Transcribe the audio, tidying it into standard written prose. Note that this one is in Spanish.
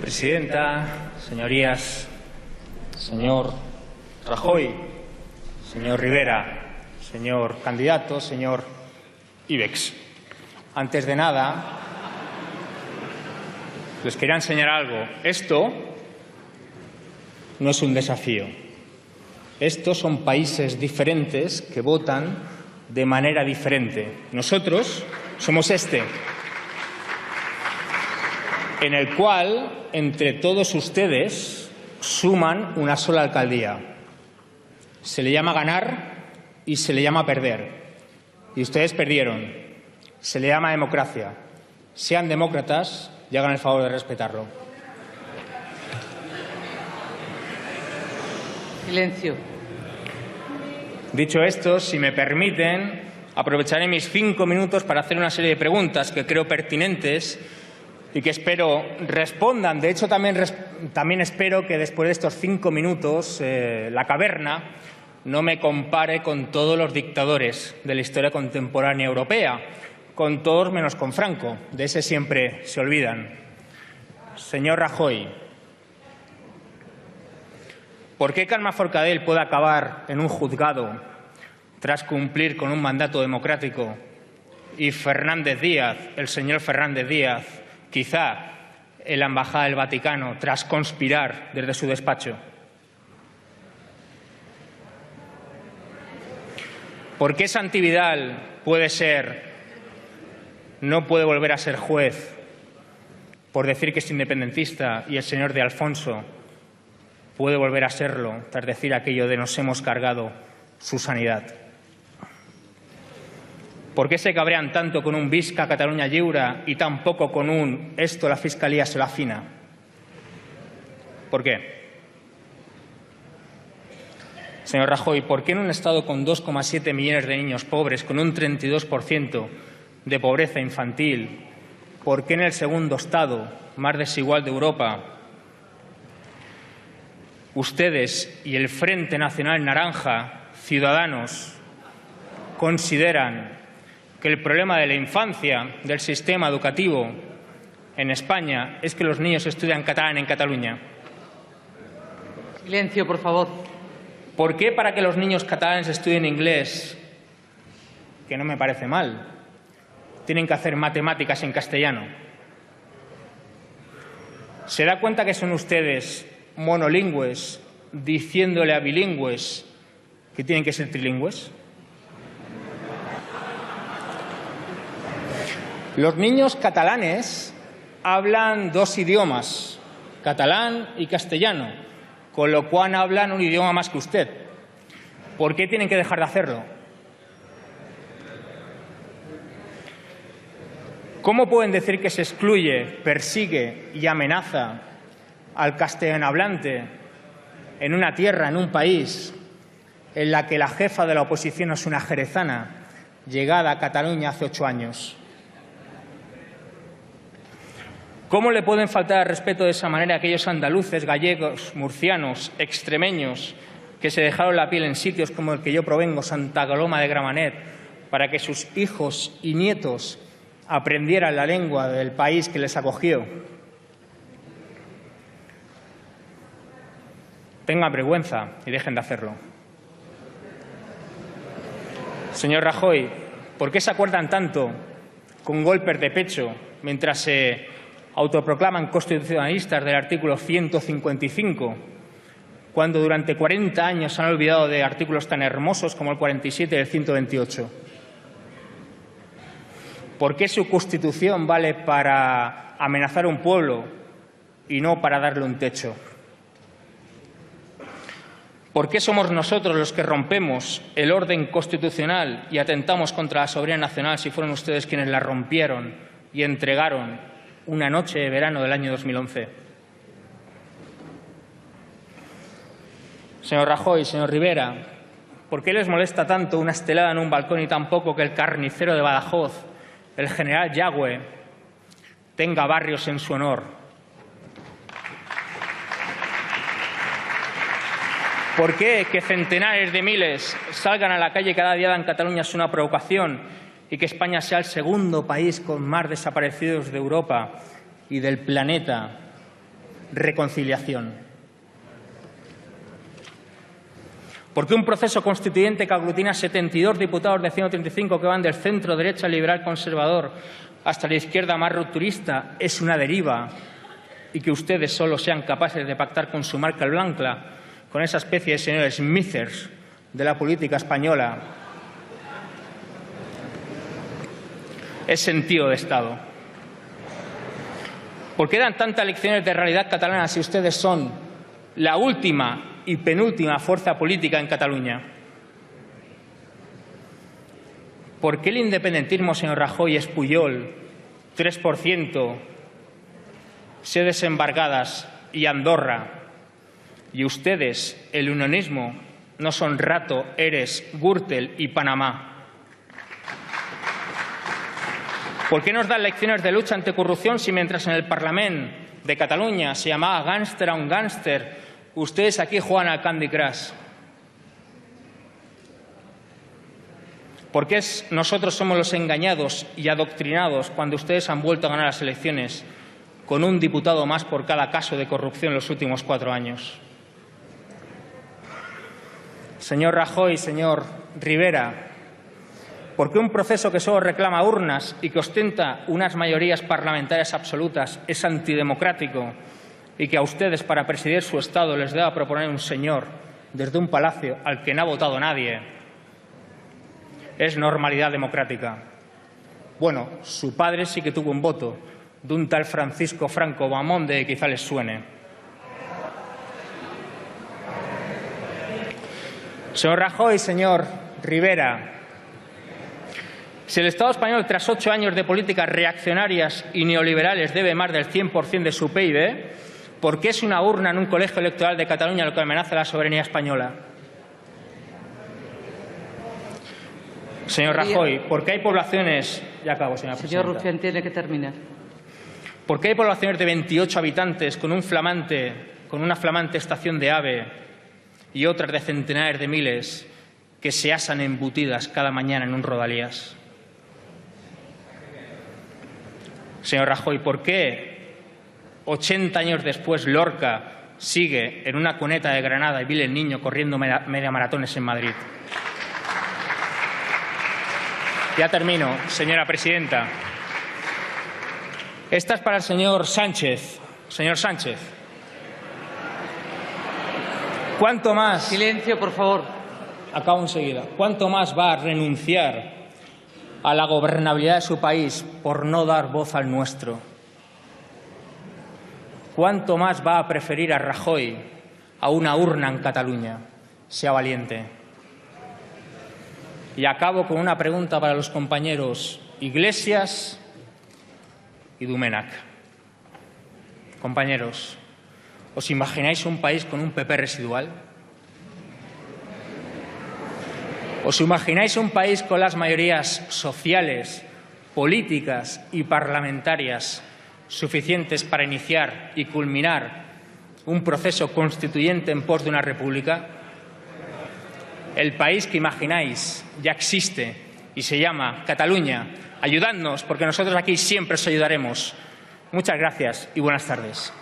Presidenta, señorías, señor Rajoy, señor Rivera, señor candidato, señor Ibex. Antes de nada, les quería enseñar algo. Esto no es un desafío. Estos son países diferentes que votan de manera diferente. Nosotros somos este, en el cual, entre todos ustedes, suman una sola alcaldía. Se le llama ganar y se le llama perder. Y ustedes perdieron. Se le llama democracia. Sean demócratas y hagan el favor de respetarlo. Silencio. Dicho esto, si me permiten, aprovecharé mis 5 minutos para hacer una serie de preguntas que creo pertinentes y que espero respondan. De hecho, también espero que después de estos 5 minutos la caverna no me compare con todos los dictadores de la historia contemporánea europea, con todos menos con Franco. De ese siempre se olvidan. Señor Rajoy, ¿por qué Carme Forcadell puede acabar en un juzgado tras cumplir con un mandato democrático y Fernández Díaz, el señor Fernández Díaz, quizá en la Embajada del Vaticano tras conspirar desde su despacho? ¿Por qué Santi Vidal no puede volver a ser juez por decir que es independentista y el señor de Alfonso puede volver a serlo tras decir aquello de nos hemos cargado su sanidad? ¿Por qué se cabrean tanto con un Visca Catalunya Lliure y tan poco con un esto la Fiscalía se lo afina? ¿Por qué? Señor Rajoy, ¿por qué en un Estado con 2,7 millones de niños pobres, con un 32% de pobreza infantil, por qué en el segundo Estado más desigual de Europa, ustedes y el Frente Nacional Naranja, Ciudadanos, consideran que el problema de la infancia del sistema educativo en España es que los niños estudian catalán en Cataluña? Silencio, por favor. ¿Por qué para que los niños catalanes estudien inglés, que no me parece mal, tienen que hacer matemáticas en castellano? ¿Se da cuenta que son ustedes monolingües diciéndole a bilingües que tienen que ser trilingües? Los niños catalanes hablan 2 idiomas, catalán y castellano, con lo cual hablan un idioma más que usted. ¿Por qué tienen que dejar de hacerlo? ¿Cómo pueden decir que se excluye, persigue y amenaza al castellano hablante en una tierra, en un país, en la que la jefa de la oposición es una jerezana llegada a Cataluña hace 8 años? ¿Cómo le pueden faltar al respeto de esa manera a aquellos andaluces, gallegos, murcianos, extremeños que se dejaron la piel en sitios como el que yo provengo, Santa Coloma de Gramenet, para que sus hijos y nietos aprendieran la lengua del país que les acogió? Tengan vergüenza y dejen de hacerlo. Señor Rajoy, ¿por qué se acuerdan tanto con golpes de pecho mientras se autoproclaman constitucionalistas del artículo 155, cuando durante 40 años se han olvidado de artículos tan hermosos como el 47 y el 128? ¿Por qué su Constitución vale para amenazar a un pueblo y no para darle un techo? ¿Por qué somos nosotros los que rompemos el orden constitucional y atentamos contra la soberanía nacional si fueron ustedes quienes la rompieron y entregaron una noche de verano del año 2011? Señor Rajoy, señor Rivera, ¿por qué les molesta tanto una estelada en un balcón y tan poco que el carnicero de Badajoz, el general Yagüe, tenga barrios en su honor? ¿Por qué que centenares de miles salgan a la calle cada día en Cataluña es una provocación y que España sea el segundo país con más desaparecidos de Europa y del planeta reconciliación. ¿Por qué un proceso constituyente que aglutina 72 diputados de 135 que van del centro derecha liberal conservador hasta la izquierda más rupturista es una deriva y que ustedes solo sean capaces de pactar con su marca blanca, con esa especie de señores Smithers de la política española, es sentido de Estado? ¿Por qué dan tantas lecciones de realidad catalana si ustedes son la última y penúltima fuerza política en Cataluña? ¿Por qué el independentismo, señor Rajoy, es Pujol, 3%, sedes embargadas y Andorra, y ustedes, el unionismo, no son Rato, Eres, Gürtel y Panamá? ¿Por qué nos dan lecciones de lucha anticorrupción si mientras en el Parlamento de Cataluña se llamaba gánster a un gánster, ustedes aquí juegan al Candy Crush? ¿Por qué nosotros somos los engañados y adoctrinados cuando ustedes han vuelto a ganar las elecciones con un diputado más por cada caso de corrupción en los últimos 4 años? Señor Rajoy, señor Rivera, ¿por qué un proceso que solo reclama urnas y que ostenta unas mayorías parlamentarias absolutas es antidemocrático y que a ustedes para presidir su Estado les deba proponer un señor desde un palacio al que no ha votado nadie? Es normalidad democrática. Bueno, su padre sí que tuvo un voto, de un tal Francisco Franco Bamonde, que quizá les suene. Señor Rajoy, señor Rivera, si el Estado español, tras 8 años de políticas reaccionarias y neoliberales, debe más del 100% de su PIB, ¿por qué es una urna en un colegio electoral de Cataluña lo que amenaza la soberanía española? Señor Rajoy, ¿por qué hay poblaciones... Ya acabo, señora presidenta. Señor Rufián, tiene que terminar. ¿Por qué hay poblaciones de 28 habitantes con una flamante estación de AVE y otras de centenares de miles que se asan embutidas cada mañana en un rodalías? Señor Rajoy, ¿por qué 80 años después Lorca sigue en una cuneta de Granada y vive el niño corriendo media maratones en Madrid? Ya termino, señora presidenta. Esta es para el señor Sánchez. Señor Sánchez, ¿cuánto más? Silencio, por favor. Acabo enseguida. ¿Cuánto más va a renunciar a la gobernabilidad de su país por no dar voz al nuestro? ¿Cuánto más va a preferir a Rajoy a una urna en Cataluña? Sea valiente. Y acabo con una pregunta para los compañeros Iglesias y Domènech. Compañeros, ¿os imagináis un país con un PP residual? ¿Os imagináis un país con las mayorías sociales, políticas y parlamentarias suficientes para iniciar y culminar un proceso constituyente en pos de una república? El país que imagináis ya existe y se llama Cataluña. Ayudadnos, porque nosotros aquí siempre os ayudaremos. Muchas gracias y buenas tardes.